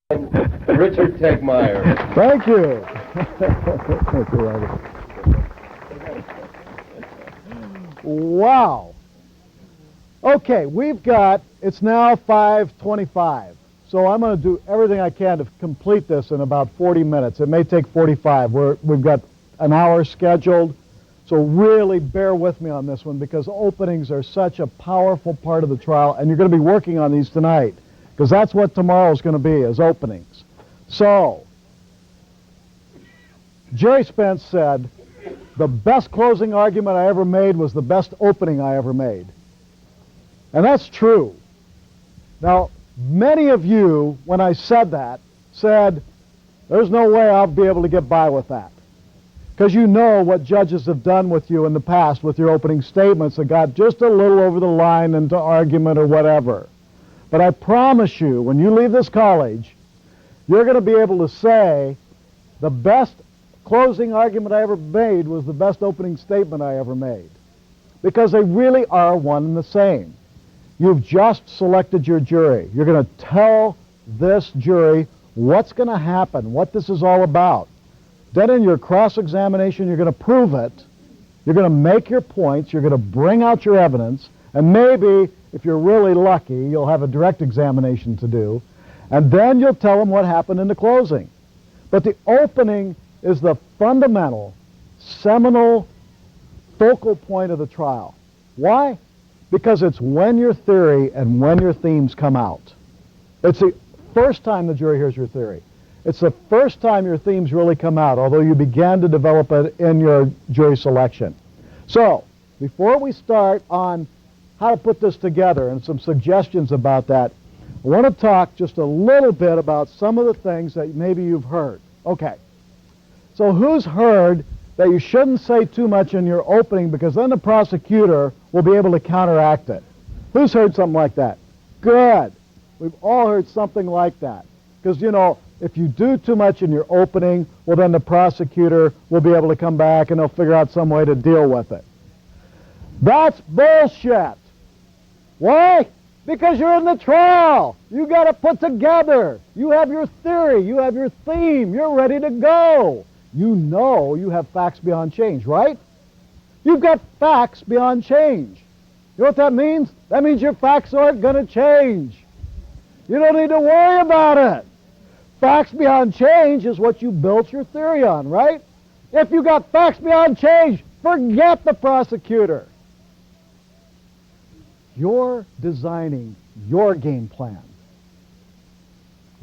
Richard Tegtmeier. Thank you. Thank you, Robert. Wow. Okay, it's now 5:25, so I'm going to do everything I can to complete this in about 40 minutes. It may take 45. We've got an hour scheduled, so really bear with me on this one because openings are such a powerful part of the trial, and you're going to be working on these tonight because that's what tomorrow's going to be, is openings. So, Jerry Spence said, the best closing argument I ever made was the best opening I ever made. And that's true. Now, many of you, when I said that, said, there's no way I'll be able to get by with that. Because you know what judges have done with you in the past with your opening statements that got just a little over the line into argument or whatever. But I promise you, when you leave this college, you're going to be able to say, the best closing argument I ever made was the best opening statement I ever made. Because they really are one and the same. You've just selected your jury. You're going to tell this jury what's going to happen, what this is all about. Then in your cross-examination, you're going to prove it. You're going to make your points. You're going to bring out your evidence. And maybe, if you're really lucky, you'll have a direct examination to do. And then you'll tell them what happened in the closing. But the opening is the fundamental, seminal, focal point of the trial. Why? Because it's when your theory and when your themes come out. It's the first time the jury hears your theory. It's the first time your themes really come out, although you began to develop it in your jury selection. So, before we start on how to put this together and some suggestions about that, I want to talk just a little bit about some of the things that maybe you've heard. Okay. So who's heard that you shouldn't say too much in your opening because then the prosecutor will be able to counteract it? Who's heard something like that? Good. We've all heard something like that. Because, you know, if you do too much in your opening, well, then the prosecutor will be able to come back and they'll figure out some way to deal with it. That's bullshit. Why? Because you're in the trial. You got to put together. You have your theory. You have your theme. You're ready to go. You know you have facts beyond change, right? You've got facts beyond change. You know what that means? That means your facts aren't going to change. You don't need to worry about it. Facts beyond change is what you built your theory on, right? If you got facts beyond change, forget the prosecutor. You're designing your game plan.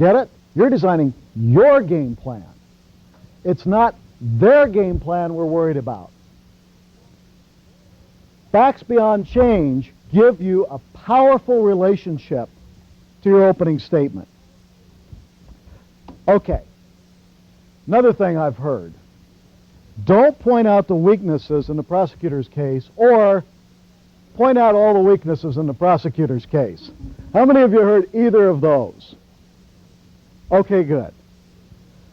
Get it? You're designing your game plan. It's not their game plan we're worried about. Facts beyond change give you a powerful relationship to your opening statement. Okay. Another thing I've heard. Don't point out the weaknesses in the prosecutor's case or point out all the weaknesses in the prosecutor's case. How many of you heard either of those? Okay, good.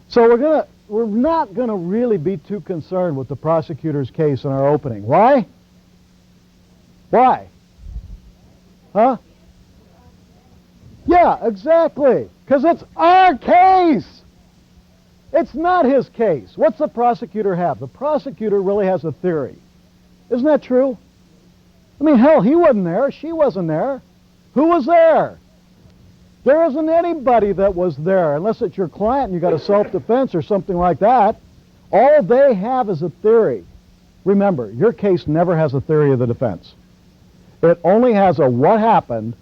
So we're not going to really be too concerned with the prosecutor's case in our opening. Why? Why? Huh? Yeah, exactly. Because it's our case. It's not his case. What's the prosecutor have? The prosecutor really has a theory. Isn't that true? I mean, hell, he wasn't there. She wasn't there. Who was there? There isn't anybody that was there, unless it's your client and you got a self-defense or something like that. All they have is a theory. Remember, your case never has a theory of the defense. It only has a what happened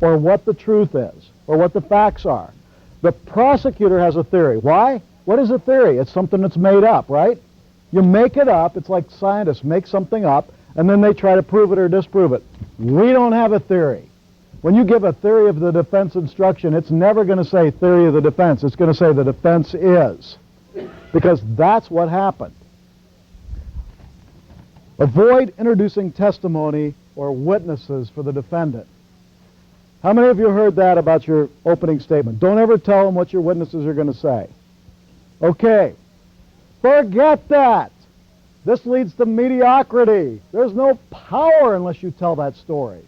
or what the truth is or what the facts are. The prosecutor has a theory. Why? What is a theory? It's something that's made up, right? You make it up. It's like scientists make something up, and then they try to prove it or disprove it. We don't have a theory. When you give a theory of the defense instruction, it's never going to say theory of the defense. It's going to say the defense is, because that's what happened. Avoid introducing testimony or witnesses for the defendant. How many of you heard that about your opening statement? Don't ever tell them what your witnesses are going to say. Okay. Forget that. This leads to mediocrity. There's no power unless you tell that story.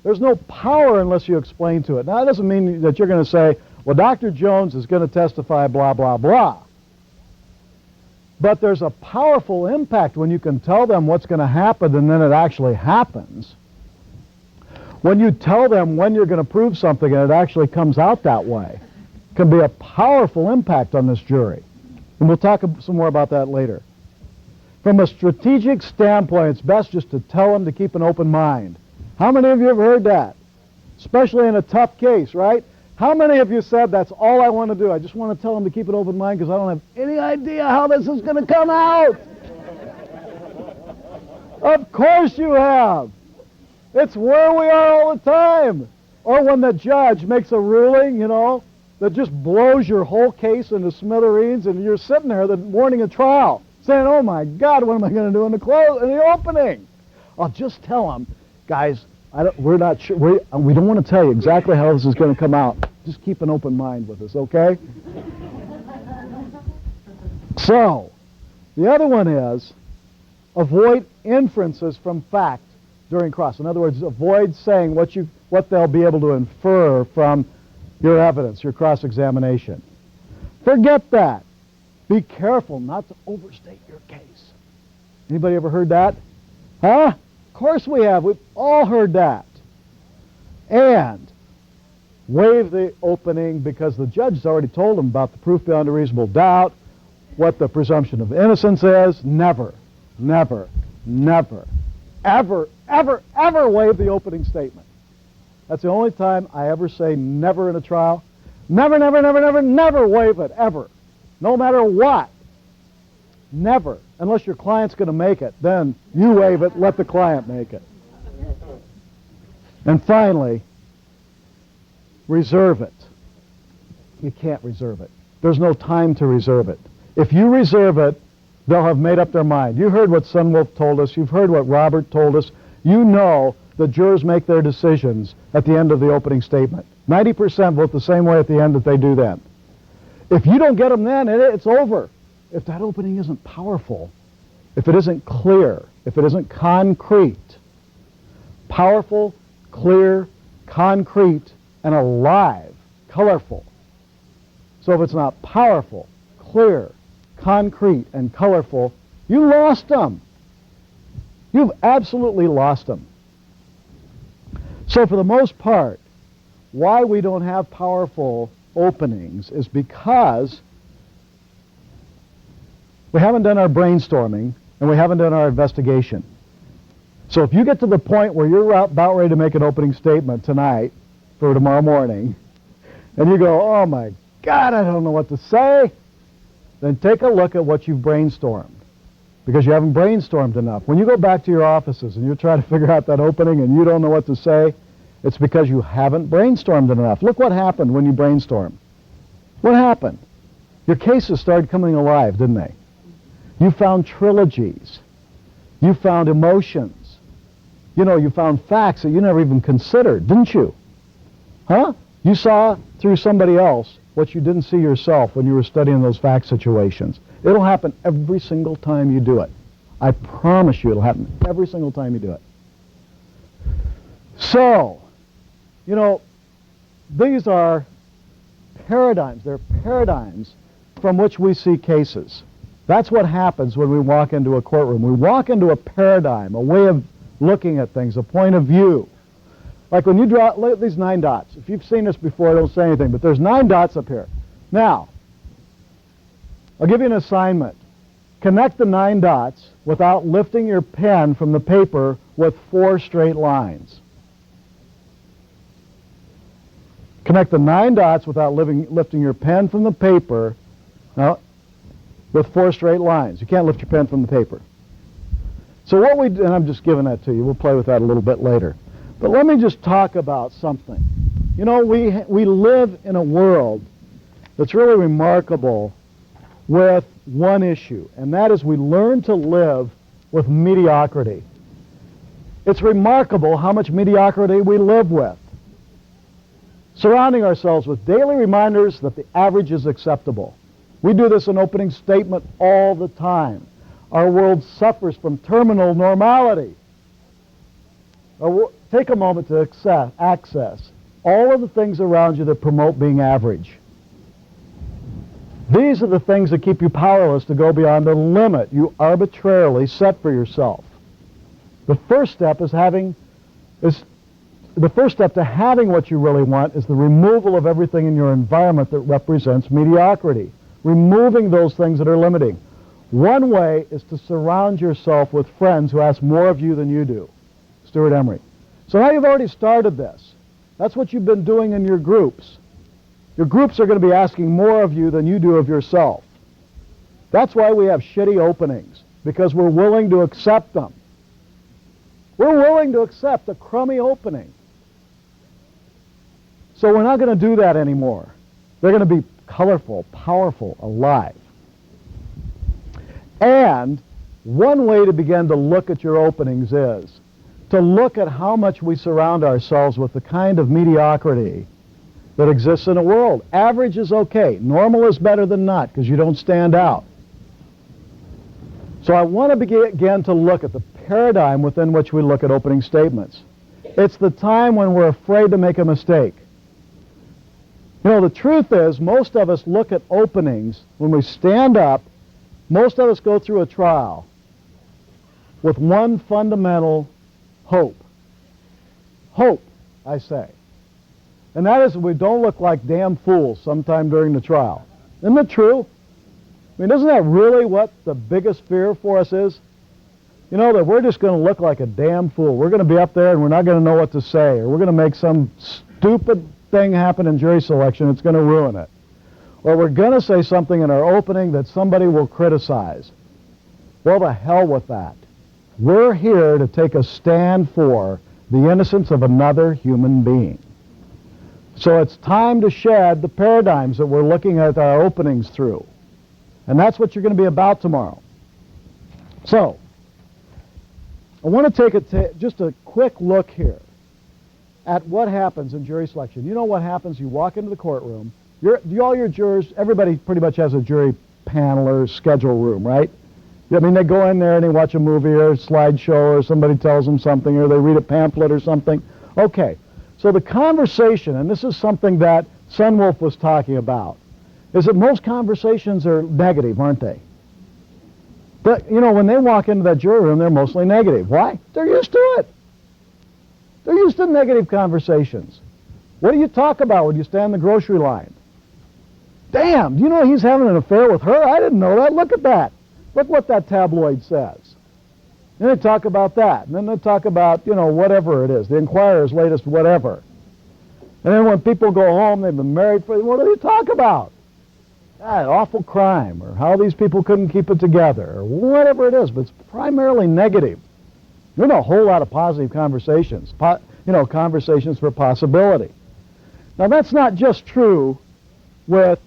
There's no power unless you explain to it. Now, that doesn't mean that you're going to say, well, Dr. Jones is going to testify blah, blah, blah. But there's a powerful impact when you can tell them what's going to happen and then it actually happens. When you tell them when you're going to prove something and it actually comes out that way, it can be a powerful impact on this jury. And we'll talk some more about that later. From a strategic standpoint, it's best just to tell them to keep an open mind. How many of you have heard that? Especially in a tough case, right? How many of you said, that's all I want to do? I just want to tell them to keep an open mind because I don't have any idea how this is going to come out. Of course you have. It's where we are all the time. Or when the judge makes a ruling, you know, that just blows your whole case into smithereens, and you're sitting there the morning of trial saying, oh my God, what am I going to do in the opening? I'll just tell them, guys, we're not sure. We don't want to tell you exactly how this is going to come out. Just keep an open mind with us, okay? So, the other one is avoid inferences from fact during cross. In other words, avoid saying what they'll be able to infer from your evidence, your cross-examination. Forget that. Be careful not to overstate your case. Anybody ever heard that? Huh? Of course we have. We've all heard that. And waive the opening because the judge has already told them about the proof beyond a reasonable doubt, what the presumption of innocence is. Never, never, never, ever, ever, ever waive the opening statement. That's the only time I ever say never in a trial. Never, never, never, never, never waive it, ever. No matter what. Never. Unless your client's going to make it. Then you waive it, let the client make it. And finally, reserve it. You can't reserve it. There's no time to reserve it. If you reserve it, they'll have made up their mind. You heard what Sunwolf told us. You've heard what Robert told us. You know the jurors make their decisions at the end of the opening statement. 90% vote the same way at the end that they do then. If you don't get them then, it's over. If that opening isn't powerful, if it isn't clear, if it isn't concrete, powerful, clear, concrete, and alive, colorful. So if it's not powerful, clear, concrete, and colorful, you lost them. You've absolutely lost them. So for the most part, why we don't have powerful openings is because we haven't done our brainstorming and we haven't done our investigation. So if you get to the point where you're about ready to make an opening statement tonight for tomorrow morning, and you go, oh my God, I don't know what to say, then take a look at what you've brainstormed, because you haven't brainstormed enough. When you go back to your offices and you're trying to figure out that opening and you don't know what to say, it's because you haven't brainstormed enough. Look what happened when you brainstormed. What happened? Your cases started coming alive, didn't they? You found trilogies. You found emotions. You know, you found facts that you never even considered, didn't you? Huh? You saw through somebody else what you didn't see yourself when you were studying those fact situations. It'll happen every single time you do it. I promise you it'll happen every single time you do it. So, you know, these are paradigms. They're paradigms from which we see cases. That's what happens when we walk into a courtroom. We walk into a paradigm, a way of looking at things, a point of view. Like when you draw these 9 dots. If you've seen this before, don't say anything, but there's 9 dots up here. Now, I'll give you an assignment. Connect the 9 dots without lifting your pen from the paper with 4 straight lines. Connect the 9 dots without lifting your pen from the paper with 4 straight lines. You can't lift your pen from the paper. So what and I'm just giving that to you. We'll play with that a little bit later. But let me just talk about something. You know, we live in a world that's really remarkable with one issue, and that is we learn to live with mediocrity. It's remarkable how much mediocrity we live with. Surrounding ourselves with daily reminders that the average is acceptable. We do this in opening statement all the time. Our world suffers from terminal normality. Take a moment to access all of the things around you that promote being average. These are the things that keep you powerless to go beyond the limit you arbitrarily set for yourself. The first step to having what you really want is the removal of everything in your environment that represents mediocrity. Removing those things that are limiting. One way is to surround yourself with friends who ask more of you than you do. Stuart Emery. So now you've already started this. That's what you've been doing in your groups. Your groups are going to be asking more of you than you do of yourself. That's why we have shitty openings, because we're willing to accept them. We're willing to accept a crummy opening. So we're not going to do that anymore. They're going to be colorful, powerful, alive. And one way to begin to look at your openings is to look at how much we surround ourselves with the kind of mediocrity that exists in the world. Average is okay. Normal is better than not because you don't stand out. So I want to begin to look at the paradigm within which we look at opening statements. It's the time when we're afraid to make a mistake. You know, the truth is, most of us look at openings when we stand up. Most of us go through a trial with one fundamental hope. Hope, I say. And that is that we don't look like damn fools sometime during the trial. Isn't that true? I mean, isn't that really what the biggest fear for us is? You know, that we're just going to look like a damn fool. We're going to be up there and we're not going to know what to say, or we're going to make some stupid thing happen in jury selection that's going to ruin it. Or we're going to say something in our opening that somebody will criticize. Well, the hell with that. We're here to take a stand for the innocence of another human being. So it's time to shed the paradigms that we're looking at our openings through. And that's what you're going to be about tomorrow. So, I want to take just a quick look here at what happens in jury selection. You know what happens? You walk into the courtroom. All your jurors, everybody pretty much has a jury panel or schedule room, right? I mean, they go in there and they watch a movie or a slideshow, or somebody tells them something, or they read a pamphlet or something. Okay, so the conversation, and this is something that Sunwolf was talking about, is that most conversations are negative, aren't they? But, you know, when they walk into that jury room, they're mostly negative. Why? They're used to it. They're used to negative conversations. What do you talk about when you stand in the grocery line? Damn, do you know he's having an affair with her? I didn't know that. Look at that. Look what that tabloid says. And they talk about that. And then they talk about, you know, whatever it is, the Enquirer's latest whatever. And then when people go home, they've been married for, what do they talk about? That awful crime, or how these people couldn't keep it together, or whatever it is, but it's primarily negative. There's not a whole lot of positive conversations, conversations for possibility. Now, that's not just true with,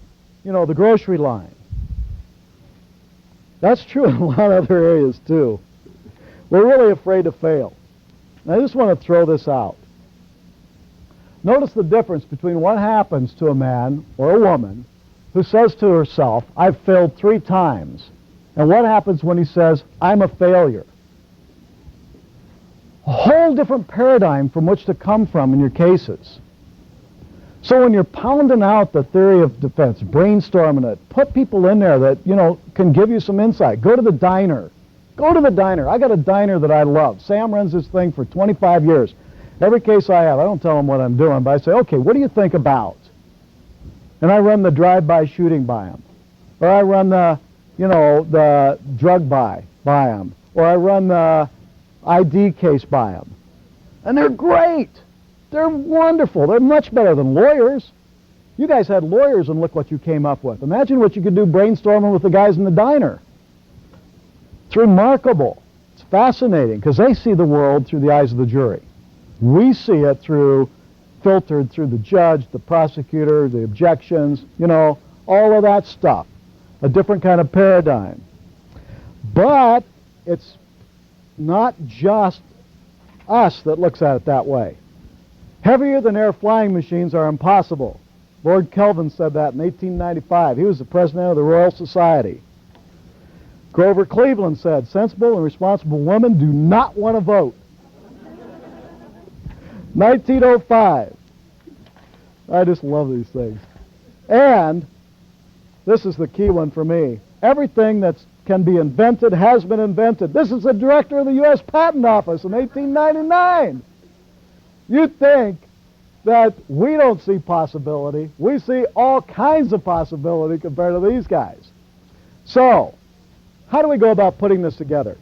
the grocery line. That's true in a lot of other areas, too. We're really afraid to fail. Now, I just want to throw this out. Notice the difference between what happens to a man or a woman who says to herself, I've failed 3 times, and what happens when he says, I'm a failure. A whole different paradigm from which to come from in your cases. So when you're pounding out the theory of defense, brainstorming it, put people in there that, can give you some insight. Go to the diner. Go to the diner. I got a diner that I love. Sam runs this thing for 25 years. Every case I have, I don't tell them what I'm doing, but I say, okay, what do you think about? And I run the drive-by shooting by them. Or I run the drug by them. Or I run the ID case by them. And they're great. They're wonderful. They're much better than lawyers. You guys had lawyers, and look what you came up with. Imagine what you could do brainstorming with the guys in the diner. It's remarkable. It's fascinating, because they see the world through the eyes of the jury. We see it filtered through the judge, the prosecutor, the objections, all of that stuff. A different kind of paradigm. But it's not just us that looks at it that way. Heavier than air flying machines are impossible. Lord Kelvin said that in 1895. He was the president of the Royal Society. Grover Cleveland said, sensible and responsible women do not want to vote. 1905. I just love these things. And this is the key one for me. Everything that can be invented has been invented. This is the director of the U.S. Patent Office in 1899. You'd think that we don't see possibility. We see all kinds of possibility compared to these guys. So, how do we go about putting this together?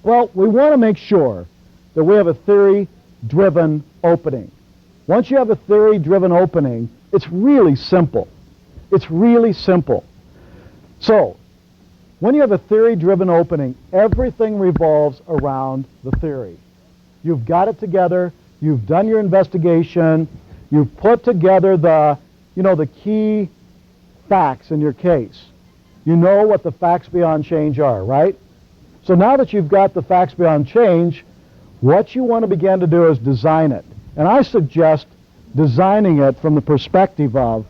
Well, we want to make sure that we have a theory-driven opening. Once you have a theory-driven opening, it's really simple. It's really simple. So, when you have a theory-driven opening, everything revolves around the theory. You've got it together. You've done your investigation. You've put together the key facts in your case. You know what the facts beyond change are, right? So now that you've got the facts beyond change, what you want to begin to do is design it. And I suggest designing it from the perspective of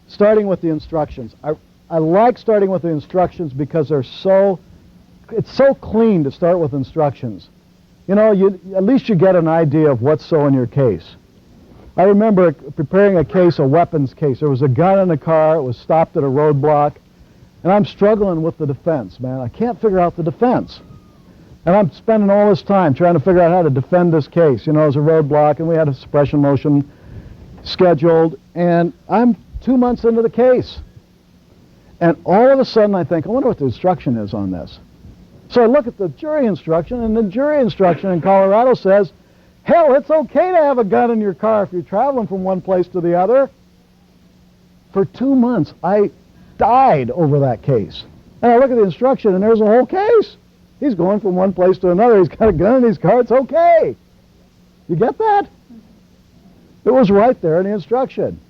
starting with the instructions. I like starting with the instructions because it's so clean to start with instructions. At least you get an idea of what's so in your case. I remember preparing a case, a weapons case. There was a gun in the car. It was stopped at a roadblock. And I'm struggling with the defense, man. I can't figure out the defense. And I'm spending all this time trying to figure out how to defend this case. It was a roadblock, and we had a suppression motion scheduled. And I'm 2 months into the case. And all of a sudden I think, I wonder what the instruction is on this. So I look at the jury instruction, and the jury instruction in Colorado says, hell, it's okay to have a gun in your car if you're traveling from one place to the other. For 2 months, I died over that case. And I look at the instruction, and there's a whole case. He's going from one place to another. He's got a gun in his car. It's okay. You get that? It was right there in the instruction.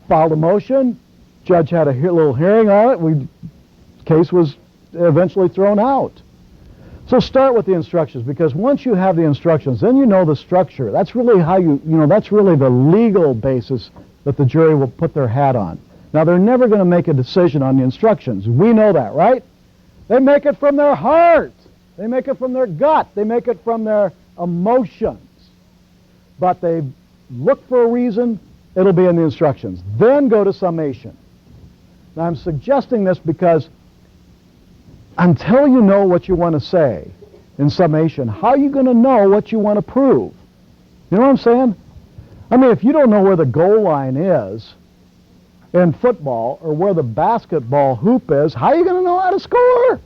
Filed a motion. Judge had a little hearing on it. Case was eventually thrown out. So start with the instructions, because once you have the instructions, then you know the structure. That's really how that's really the legal basis that the jury will put their hat on. Now, they're never going to make a decision on the instructions. We know that, right? They make it from their heart. They make it from their gut. They make it from their emotions. But they look for a reason, it'll be in the instructions. Then go to summation. Now, I'm suggesting this because until you know what you want to say in summation, how are you going to know what you want to prove? You know what I'm saying? I mean, if you don't know where the goal line is in football or where the basketball hoop is, how are you going to know how to score?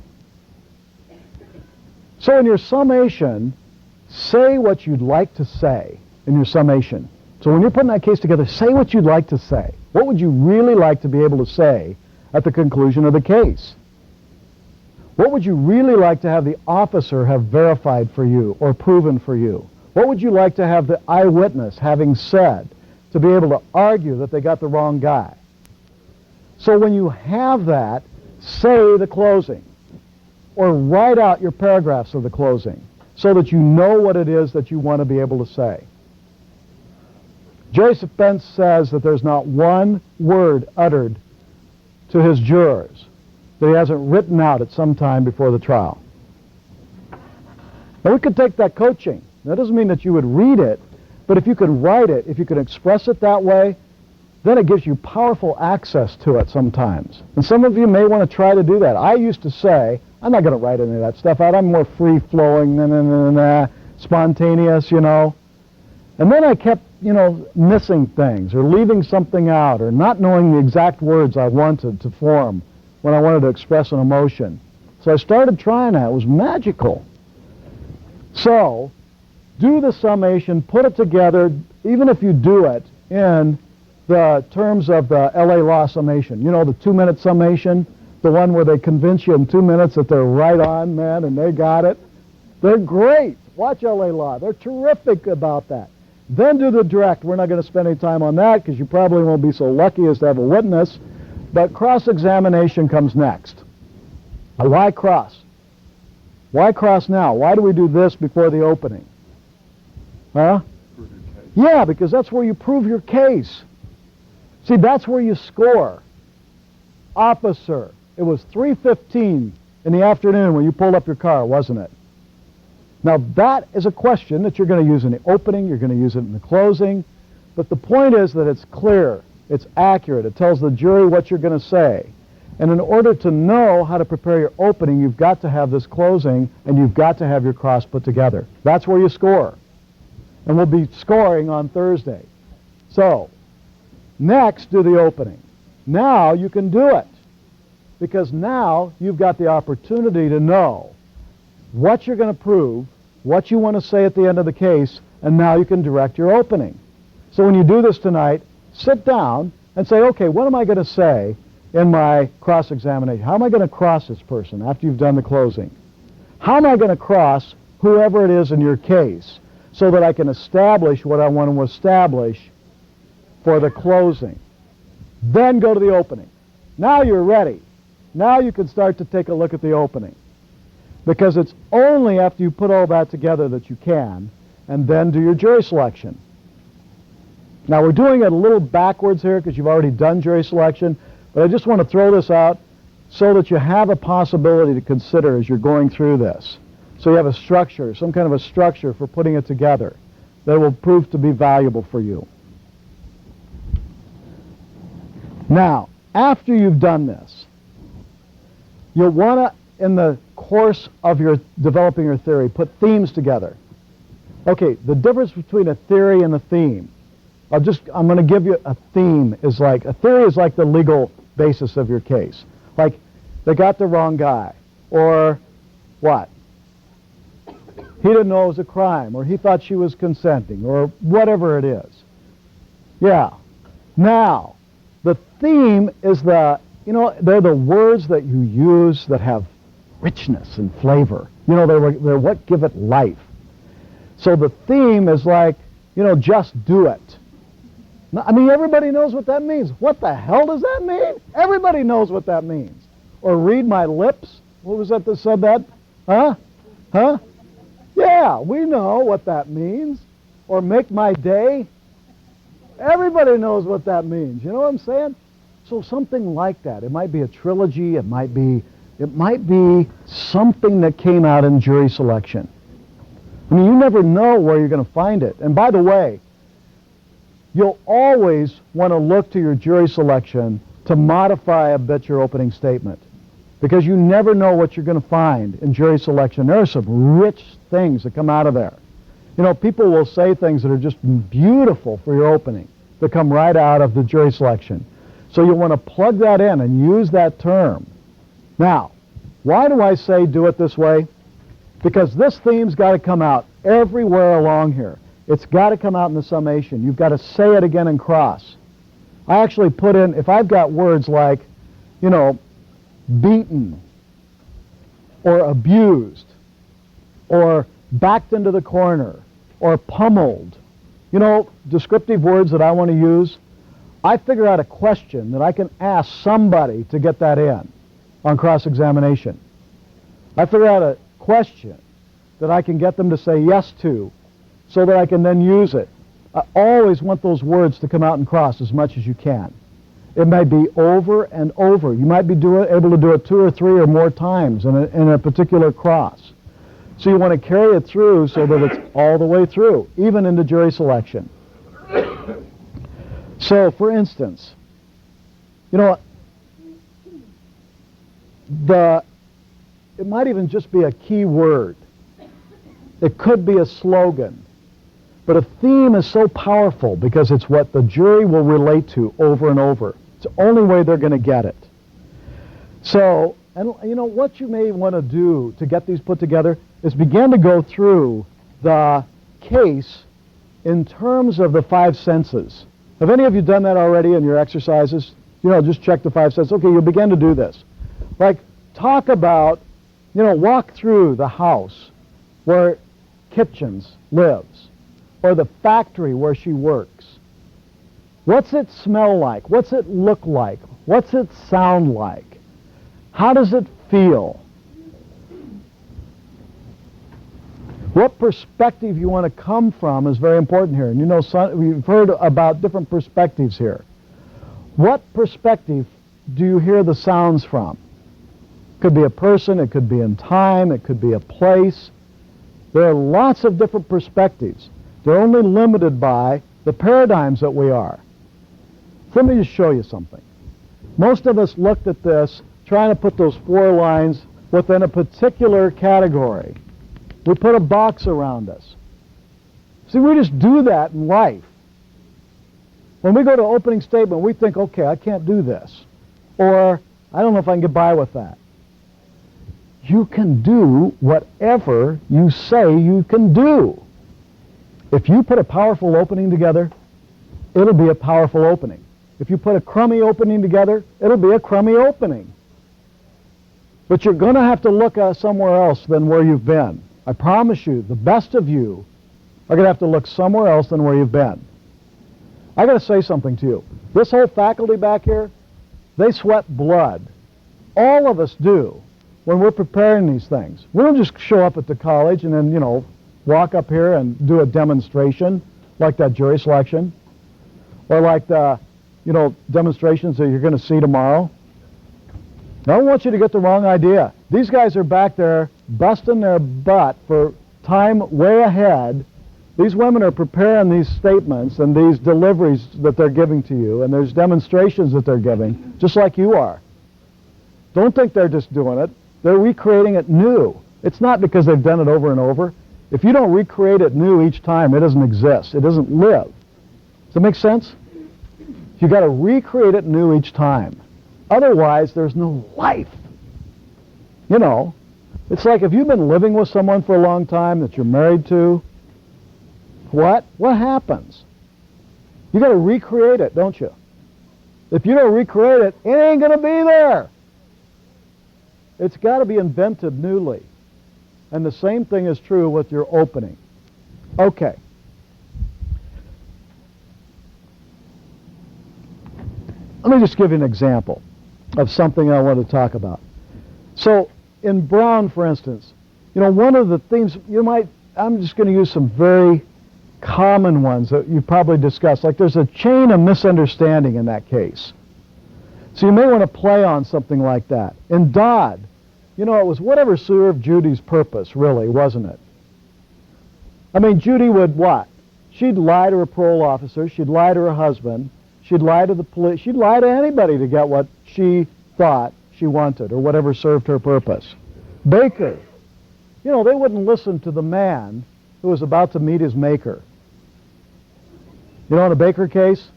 So in your summation, say what you'd like to say in your summation. So when you're putting that case together, say what you'd like to say. What would you really like to be able to say at the conclusion of the case? What would you really like to have the officer have verified for you or proven for you? What would you like to have the eyewitness having said to be able to argue that they got the wrong guy? So when you have that, say the closing, or write out your paragraphs of the closing so that you know what it is that you want to be able to say. Jerry Spence says that there's not one word uttered to his jurors that he hasn't written out at some time before the trial. Now, we could take that coaching. That doesn't mean that you would read it, but if you can write it, if you can express it that way, then it gives you powerful access to it sometimes. And some of you may want to try to do that. I used to say, I'm not going to write any of that stuff out. I'm more free-flowing, spontaneous, And then I kept, missing things or leaving something out or not knowing the exact words I wanted to form when I wanted to express an emotion. So I started trying that. It was magical. So do the summation, put it together, even if you do it in the terms of the LA Law summation. The 2-minute summation, the one where they convince you in 2 minutes that they're right on, man, and they got it. They're great. Watch LA Law. They're terrific about that. Then do the direct. We're not going to spend any time on that because you probably won't be so lucky as to have a witness. But cross-examination comes next. Why cross? Why cross now? Why do we do this before the opening? Huh? Yeah, because that's where you prove your case. See, that's where you score. Officer, it was 3:15 in the afternoon when you pulled up your car, wasn't it? Now that is a question that you're going to use in the opening, you're going to use it in the closing, but the point is that it's clear, it's accurate, it tells the jury what you're going to say. And in order to know how to prepare your opening, you've got to have this closing and you've got to have your cross put together. That's where you score. And we'll be scoring on Thursday. So, next, do the opening. Now you can do it, because now you've got the opportunity to know what you're going to prove, what you want to say at the end of the case, and now you can direct your opening. So when you do this tonight, sit down and say, okay, what am I going to say in my cross-examination? How am I going to cross this person after you've done the closing? How am I going to cross whoever it is in your case so that I can establish what I want to establish for the closing? Then go to the opening. Now you're ready. Now you can start to take a look at the opening, because it's only after you put all that together that you can, and then do your jury selection. Now we're doing it a little backwards here because you've already done jury selection, but I just want to throw this out so that you have a possibility to consider as you're going through this. So you have a structure, some kind of a structure for putting it together that will prove to be valuable for you. Now, after you've done this, you'll want to, in the course of your developing your theory, put themes together. Okay, the difference between a theory and a theme. I'm going to give you a theme. A theory is like the legal basis of your case. Like, they got the wrong guy, or what? He didn't know it was a crime, or he thought she was consenting, or whatever it is. Yeah. Now, the theme is they're the words that you use that have richness and flavor. They're what give it life. So the theme is like, just do it. I mean, everybody knows what that means. What the hell does that mean? Everybody knows what that means. Or read my lips. What was that said that? Huh? Huh? Yeah, we know what that means. Or make my day. Everybody knows what that means. You know what I'm saying? So something like that. It might be a trilogy. It might be something that came out in jury selection. I mean, you never know where you're going to find it. And by the way, you'll always want to look to your jury selection to modify a bit your opening statement, because you never know what you're going to find in jury selection. There are some rich things that come out of there. People will say things that are just beautiful for your opening that come right out of the jury selection. So you want to plug that in and use that term. Now, why do I say do it this way? Because this theme's got to come out everywhere along here. It's got to come out in the summation. You've got to say it again in cross. I actually put in, if I've got words like, beaten, or abused, or backed into the corner, or pummeled, descriptive words that I want to use, I figure out a question that I can ask somebody to get that in on cross-examination. I figure out a question that I can get them to say yes to so that I can then use it. I always want those words to come out in cross as much as you can. It might be over and over. You might be able to do it 2 or 3 or more times in a particular cross. So you want to carry it through so that it's all the way through, even into jury selection. So, for instance, it might even just be a key word. It could be a slogan. But a theme is so powerful because it's what the jury will relate to over and over. It's the only way they're going to get it. So, and what you may want to do to get these put together is begin to go through the case in terms of the 5 senses. Have any of you done that already in your exercises? Just check the 5 senses. Okay, you'll begin to do this. Like, talk about, walk through the house where Kitchens lives, or the factory where she works. What's it smell like? What's it look like? What's it sound like? How does it feel? What perspective you want to come from is very important here. And we've heard about different perspectives here. What perspective do you hear the sounds from? It could be a person, it could be in time, it could be a place. There are lots of different perspectives. They're only limited by the paradigms that we are. Let me just show you something. Most of us looked at this trying to put those 4 lines within a particular category. We put a box around us. See, we just do that in life. When we go to opening statement, we think, okay, I can't do this. Or, I don't know if I can get by with that. You can do whatever you say you can do. If you put a powerful opening together, it'll be a powerful opening. If you put a crummy opening together, it'll be a crummy opening. But you're going to have to look somewhere else than where you've been. I promise you, the best of you are going to have to look somewhere else than where you've been. I got to say something to you. This whole faculty back here, they sweat blood. All of us do when we're preparing these things. We don't just show up at the college and then, walk up here and do a demonstration like that jury selection or like the, demonstrations that you're going to see tomorrow. I don't want you to get the wrong idea. These guys are back there busting their butt for time way ahead. These women are preparing these statements and these deliveries that they're giving to you, and there's demonstrations that they're giving, just like you are. Don't think they're just doing it. They're recreating it new. It's not because they've done it over and over. If you don't recreate it new each time, it doesn't exist. It doesn't live. Does that make sense? You got to recreate it new each time. Otherwise, there's no life. It's like if you've been living with someone for a long time that you're married to, what happens? You got to recreate it, don't you? If you don't recreate it, it ain't going to be there. It's got to be invented newly. And the same thing is true with your opening. Okay. Let me just give you an example of something I want to talk about. So in Brown, for instance, one of the themes I'm just going to use some very common ones that you probably discussed. Like there's a chain of misunderstanding in that case. So you may want to play on something like that. In Dodd, it was whatever served Judy's purpose, really, wasn't it? I mean, Judy would what? She'd lie to her parole officer. She'd lie to her husband. She'd lie to the police. She'd lie to anybody to get what she thought she wanted or whatever served her purpose. Baker, they wouldn't listen to the man who was about to meet his maker. In a Baker case,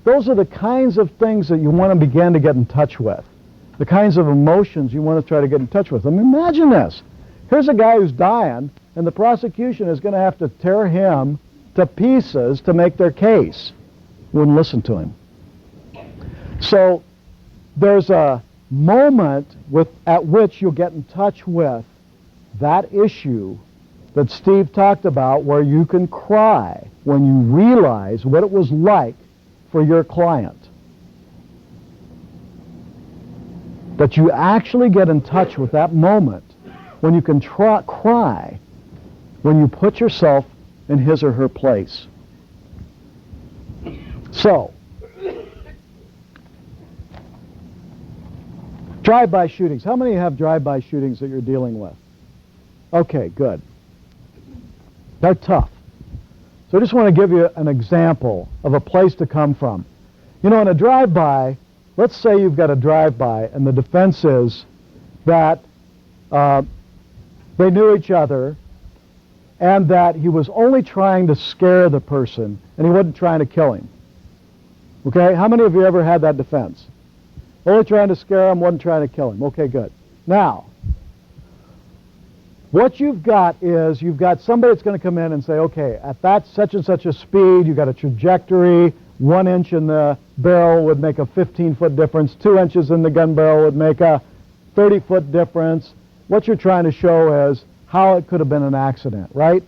those are the kinds of things that you want to begin to get in touch with. The kinds of emotions you want to try to get in touch with. I mean, imagine this. Here's a guy who's dying, and the prosecution is going to have to tear him to pieces to make their case. Wouldn't listen to him. So there's a moment at which you'll get in touch with that issue that Steve talked about, where you can cry when you realize what it was like for your client. That you actually get in touch with that moment when you can cry when you put yourself in his or her place. So, drive-by shootings. How many have drive-by shootings that you're dealing with? Okay, good. They're tough. So I just want to give you an example of a place to come from. In a drive-by, let's say you've got a drive-by and the defense is that they knew each other and that he was only trying to scare the person and he wasn't trying to kill him. Okay, how many of you ever had that defense? Only trying to scare him, wasn't trying to kill him. Okay, good. Now, what you've got is you've got somebody that's going to come in and say, okay, at that such and such a speed, you've got a trajectory, 1 inch in the barrel would make a 15-foot difference, 2 inches in the gun barrel would make a 30-foot difference. What you're trying to show is how it could have been an accident, right?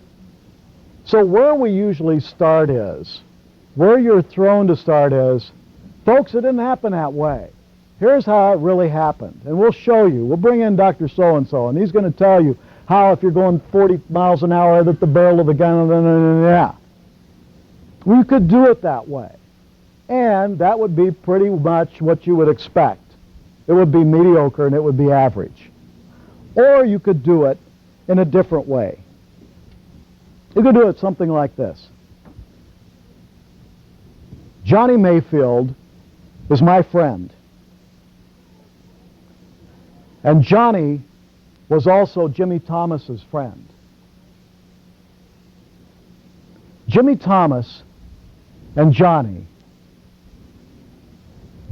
So where we usually start is, where you're thrown to start is, folks, it didn't happen that way. Here's how it really happened. And we'll show you. We'll bring in Dr. So-and-so, and he's going to tell you how if you're going 40 miles an hour that the barrel of the gun, we could do it that way. And that would be pretty much what you would expect. It would be mediocre and it would be average. Or you could do it in a different way. You could do it something like this. Johnny Mayfield is my friend. And Johnny was also Jimmy Thomas's friend. Jimmy Thomas and Johnny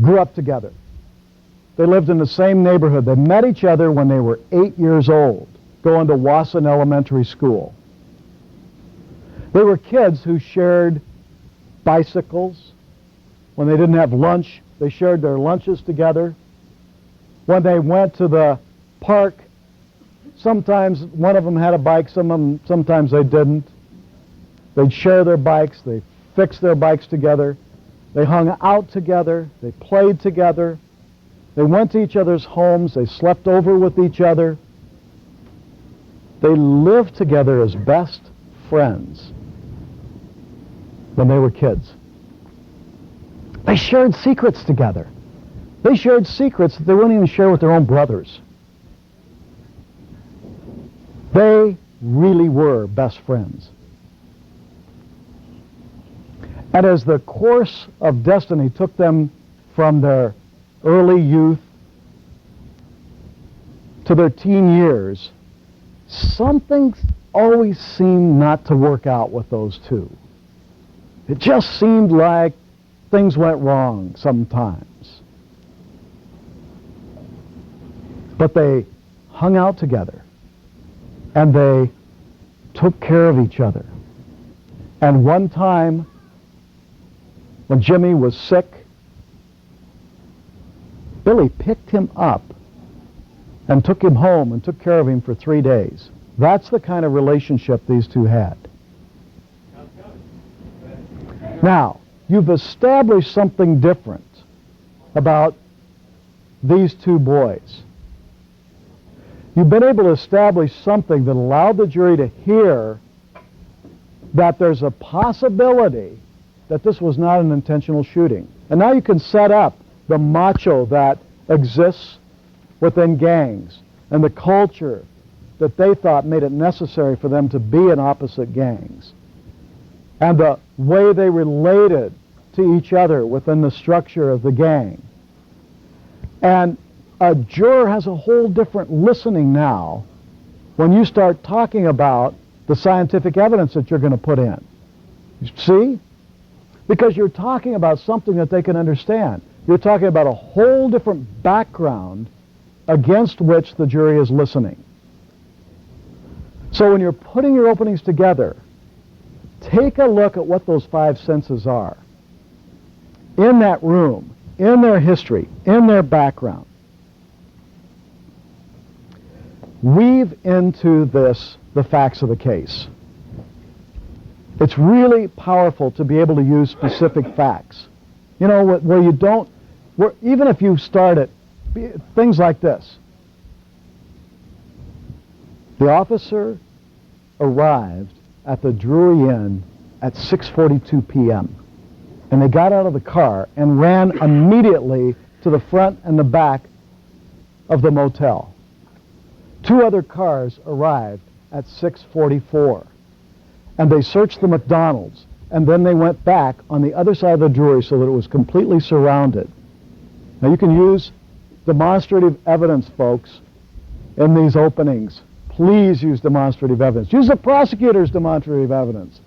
grew up together. They lived in the same neighborhood. They met each other when they were 8 years old, going to Wasson Elementary School. They were kids who shared bicycles. When they didn't have lunch, they shared their lunches together. When they went to the park, sometimes one of them had a bike, sometimes they didn't. They'd share their bikes, they fixed their bikes together, they hung out together, they played together, they went to each other's homes, they slept over with each other. They lived together as best friends when they were kids. They shared secrets together. They shared secrets that they wouldn't even share with their own brothers. They really were best friends. And as the course of destiny took them from their early youth to their teen years, something always seemed not to work out with those two. It just seemed like things went wrong sometimes. But they hung out together, and they took care of each other. And one time, when Jimmy was sick, Billy picked him up and took him home and took care of him for 3 days. That's the kind of relationship these two had. Now, you've established something different about these two boys. You've been able to establish something that allowed the jury to hear that there's a possibility that this was not an intentional shooting. And now you can set up the macho that exists within gangs and the culture that they thought made it necessary for them to be in opposite gangs, and the way they related to each other within the structure of the gang. And a juror has a whole different listening now when you start talking about the scientific evidence that you're going to put in. You see? Because you're talking about something that they can understand. You're talking about a whole different background against which the jury is listening. So when you're putting your openings together, take a look at what those 5 senses are in that room, in their history, in their background. Weave into this the facts of the case. It's really powerful to be able to use specific facts. You know, where you don't, even if you start at things like this. The officer arrived at the Drury Inn at 6:42 p.m. and they got out of the car and ran immediately to the front and the back of the motel. 2 other cars arrived at 6:44, and they searched the McDonald's, and then they went back on the other side of the Drury so that it was completely surrounded. Now you can use demonstrative evidence, folks, in these openings. Please use demonstrative evidence. Use the prosecutor's demonstrative evidence.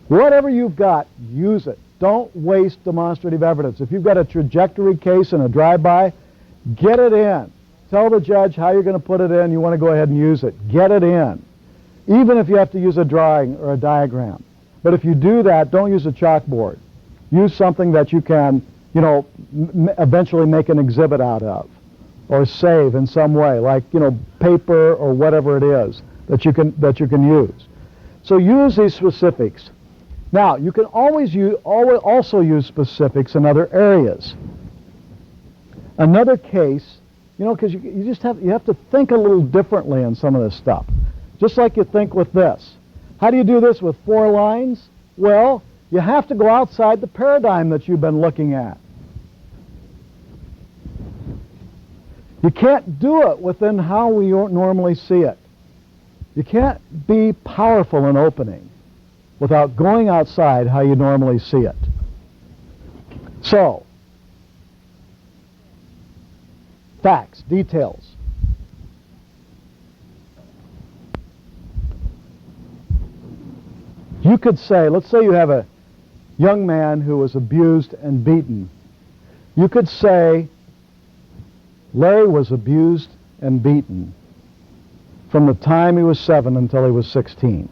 Whatever you've got, use it. Don't waste demonstrative evidence. If you've got a trajectory case and a drive-by, get it in. Tell the judge how you're going to put it in. You want to go ahead and use it. Get it in. Even if you have to use a drawing or a diagram. But if you do that, don't use a chalkboard. Use something that you can, you know, eventually make an exhibit out of, or save in some way, like, you know, paper or whatever it is that you can use. So use these specifics. Now, you can also use specifics in other areas. Another case, you know, because you have to think a little differently on some of this stuff. Just like you think with this. How do you do this with 4 lines? Well, you have to go outside the paradigm that you've been looking at. You can't do it within how we normally see it. You can't be powerful in opening without going outside how you normally see it. So, facts, details. You could say, let's say you have a young man who was abused and beaten. You could say, Larry was abused and beaten from the time he was 7 until he was 16.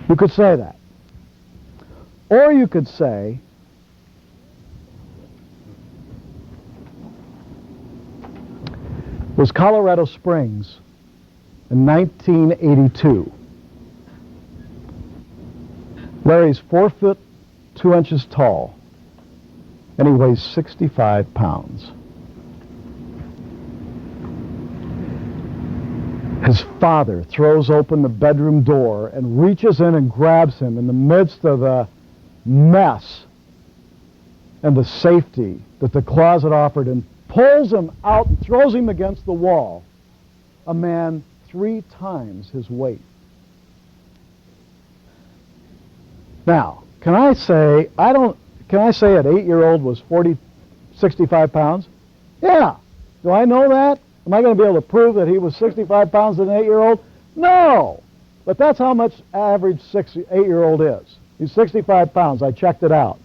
You could say that. Or you could say, was Colorado Springs in 1982. Larry's 4 foot 2 inches tall, and he weighs 65 pounds. His father throws open the bedroom door and reaches in and grabs him in the midst of the mess and the safety that the closet offered and pulls him out and throws him against the wall. A man 3 times his weight. Now, can I say an 8-year-old was 65 pounds? Yeah. Do I know that? Am I going to be able to prove that he was 65 pounds as an 8-year-old? No. But that's how much average 8-year-old is. He's 65 pounds. I checked it out.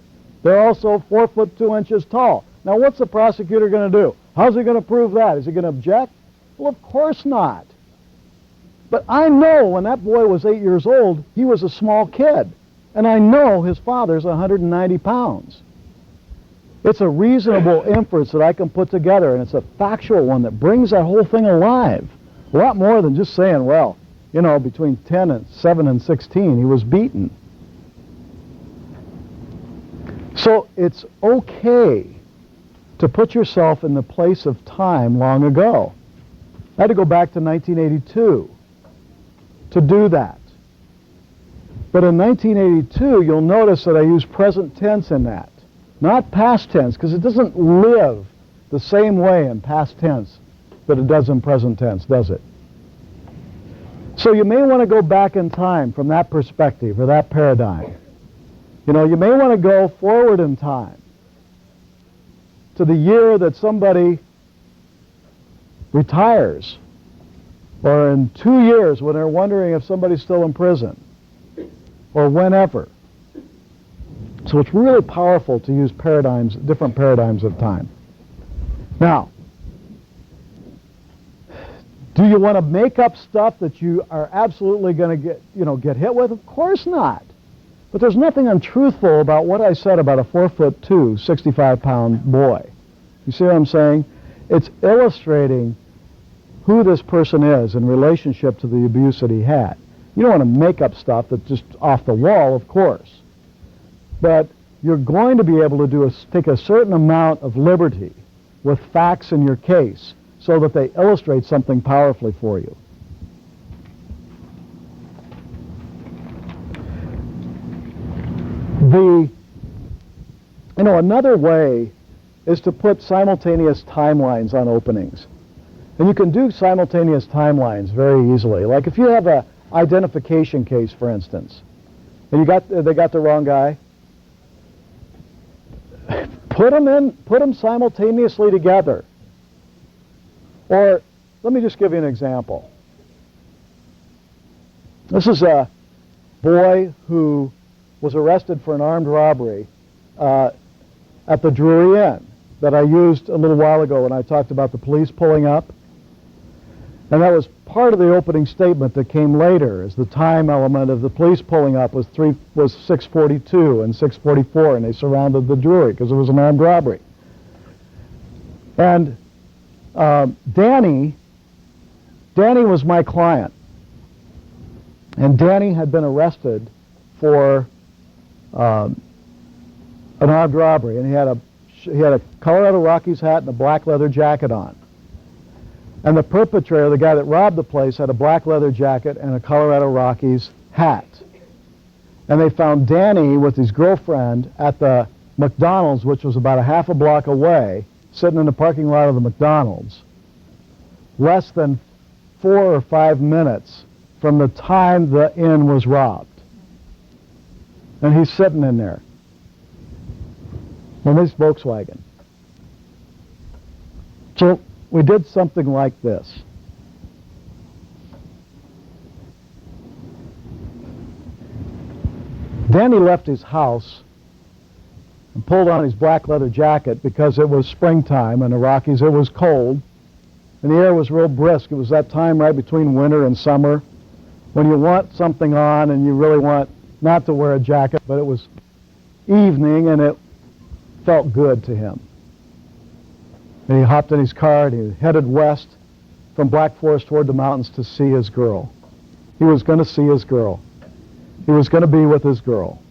They're also 4 foot 2 inches tall. Now, what's the prosecutor going to do? How's he going to prove that? Is he going to object? Well, of course not. But I know when that boy was 8 years old, he was a small kid. And I know his father's 190 pounds. It's a reasonable inference that I can put together, and it's a factual one that brings that whole thing alive. A lot more than just saying, well, you know, between 7 and 16, he was beaten. So it's okay to put yourself in the place of time long ago. I had to go back to 1982 to do that. But in 1982, you'll notice that I use present tense in that, not past tense, because it doesn't live the same way in past tense that it does in present tense, does it? So you may want to go back in time from that perspective or that paradigm. You know, you may want to go forward in time to the year that somebody retires, or in 2 years when they're wondering if somebody's still in prison, or whenever. So it's really powerful to use paradigms, different paradigms of time. Now, do you want to make up stuff that you are absolutely going to get hit with? Of course not. But there's nothing untruthful about what I said about a 4 foot 2, 65 pound boy. You see what I'm saying? It's illustrating who this person is in relationship to the abuse that he had. You don't want to make up stuff that's just off the wall, of course. But you're going to be able to take a certain amount of liberty with facts in your case so that they illustrate something powerfully for you. Another way is to put simultaneous timelines on openings. And you can do simultaneous timelines very easily. Like if you have a identification case, for instance, and they got the wrong guy, put them simultaneously together. Or let me just give you an example. This is a boy who was arrested for an armed robbery at the Drury Inn that I used a little while ago when I talked about the police pulling up. And that was part of the opening statement that came later, as the time element of the police pulling up was 6:42 and 6:44, and they surrounded the Drury because it was an armed robbery. And Danny was my client, and Danny had been arrested for an armed robbery, and he had a Colorado Rockies hat and a black leather jacket on. And the perpetrator, the guy that robbed the place, had a black leather jacket and a Colorado Rockies hat. And they found Danny with his girlfriend at the McDonald's, which was about a half a block away, sitting in the parking lot of the McDonald's, less than 4 or 5 minutes from the time the inn was robbed. And he's sitting in there in his Volkswagen. So we did something like this. Danny left his house and pulled on his black leather jacket because it was springtime in the Rockies. It was cold, and the air was real brisk. It was that time right between winter and summer when you want something on and you really want not to wear a jacket, but it was evening and it felt good to him. And he hopped in his car and he headed west from Black Forest toward the mountains to see his girl. He was going to see his girl. He was going to be with his girl.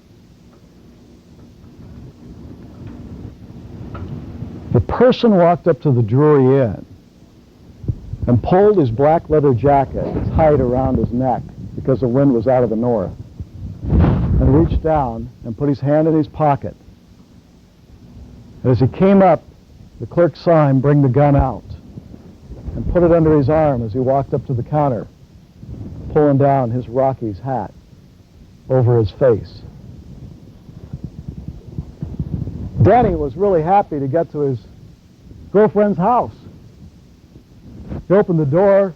The person walked up to the Drury Inn and pulled his black leather jacket tight around his neck because the wind was out of the north, and reached down and put his hand in his pocket. And as he came up, the clerk saw him bring the gun out and put it under his arm as he walked up to the counter, pulling down his Rockies hat over his face. Danny was really happy to get to his girlfriend's house. He opened the door,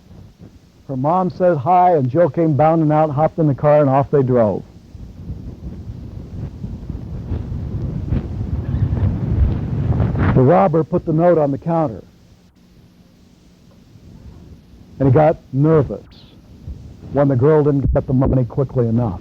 her mom said hi, and Joe came bounding out, hopped in the car, and off they drove. The robber put the note on the counter, and he got nervous when the girl didn't get the money quickly enough.